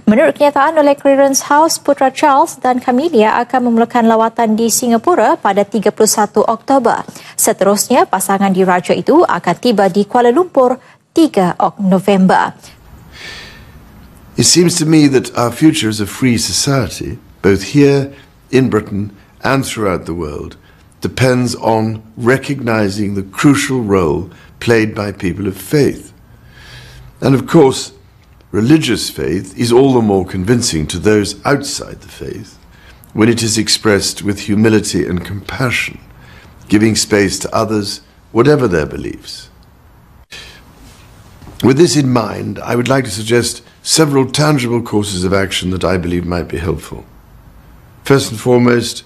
Menurut kenyataan oleh Clarence House, Putra Charles dan Camilla akan memulakan lawatan di Singapura pada 31 Oktober. Seterusnya, pasangan diraja itu akan tiba di Kuala Lumpur 3 November. It seems to me that our future as a free society, both here in Britain and throughout the world, depends on recognizing the crucial role played by people of faith. And of course, religious faith is all the more convincing to those outside the faith when it is expressed with humility and compassion, giving space to others, whatever their beliefs. With this in mind, I would like to suggest several tangible courses of action that I believe might be helpful. First and foremost,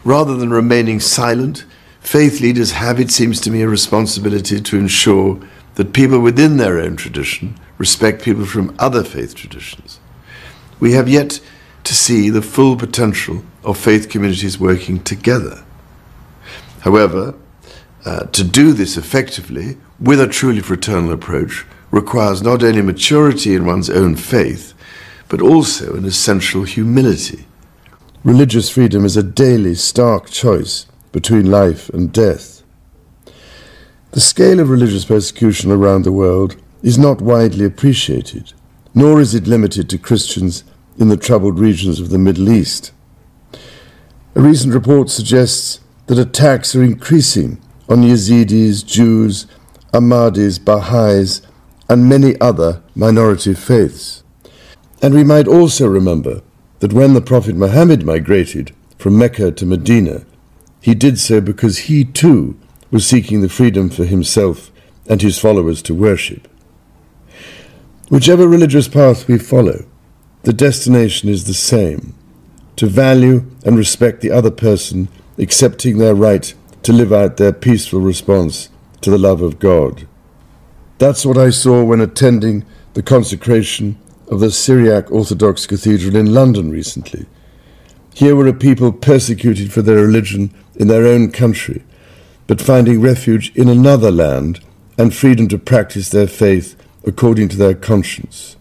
rather than remaining silent, faith leaders have, it seems to me, a responsibility to ensure that people within their own tradition respect people from other faith traditions. We have yet to see the full potential of faith communities working together. However, to do this effectively with a truly fraternal approach requires not only maturity in one's own faith, but also an essential humility. Religious freedom is a daily, stark choice between life and death. The scale of religious persecution around the world is not widely appreciated, nor is it limited to Christians in the troubled regions of the Middle East. A recent report suggests that attacks are increasing on Yazidis, Jews, Ahmadis, Baha'is, and many other minority faiths. And we might also remember that when the Prophet Muhammad migrated from Mecca to Medina, he did so because he too was seeking the freedom for himself and his followers to worship. Whichever religious path we follow, the destination is the same: to value and respect the other person, accepting their right to live out their peaceful response to the love of God. That's what I saw when attending the consecration of the Syriac Orthodox Cathedral in London recently. Here were a people persecuted for their religion in their own country, but finding refuge in another land and freedom to practice their faith according to their conscience.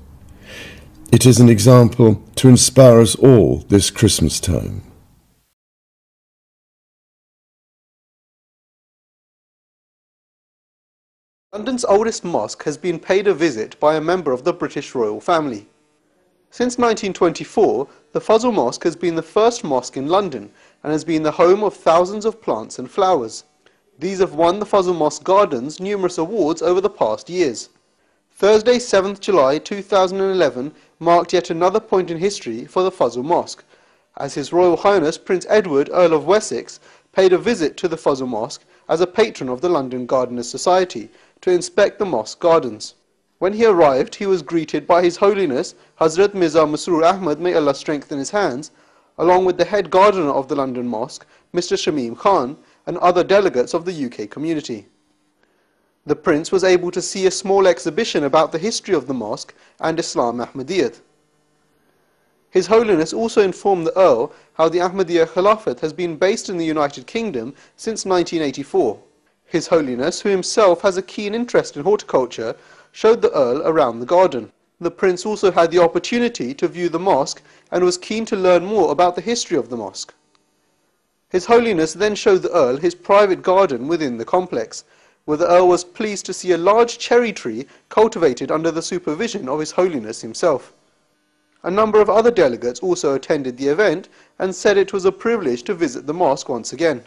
It is an example to inspire us all this Christmas time. London's oldest mosque has been paid a visit by a member of the British royal family. Since 1924, the Fazl Mosque has been the first mosque in London and has been the home of thousands of plants and flowers. These have won the Fazl Mosque Gardens numerous awards over the past years. Thursday, 7th July 2011 marked yet another point in history for the Fazl Mosque, as His Royal Highness Prince Edward, Earl of Wessex, paid a visit to the Fazl Mosque as a patron of the London Gardeners Society to inspect the mosque gardens. When he arrived, he was greeted by His Holiness Hazrat Mirza Masroor Ahmad, may Allah strengthen his hands, along with the head gardener of the London Mosque, Mr. Shamim Khan, and other delegates of the UK community. The Prince was able to see a small exhibition about the history of the mosque and Islam Ahmadiyyat. His Holiness also informed the Earl how the Ahmadiyya Khilafat has been based in the United Kingdom since 1984. His Holiness, who himself has a keen interest in horticulture, showed the Earl around the garden. The Prince also had the opportunity to view the mosque and was keen to learn more about the history of the mosque. His Holiness then showed the Earl his private garden within the complex, where the Earl was pleased to see a large cherry tree cultivated under the supervision of His Holiness himself. A number of other delegates also attended the event and said it was a privilege to visit the mosque once again.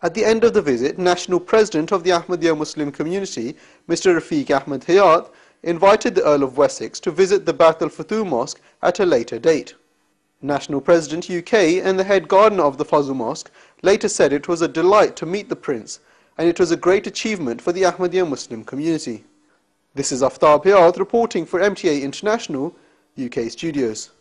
At the end of the visit, National President of the Ahmadiyya Muslim community, Mr. Rafiq Ahmed Hayat, invited the Earl of Wessex to visit the Bath al-Futuh Mosque at a later date. National President UK and the head gardener of the Fazl Mosque later said it was a delight to meet the Prince, and it was a great achievement for the Ahmadiyya Muslim community. This is Aftab Hayat reporting for MTA International, UK Studios.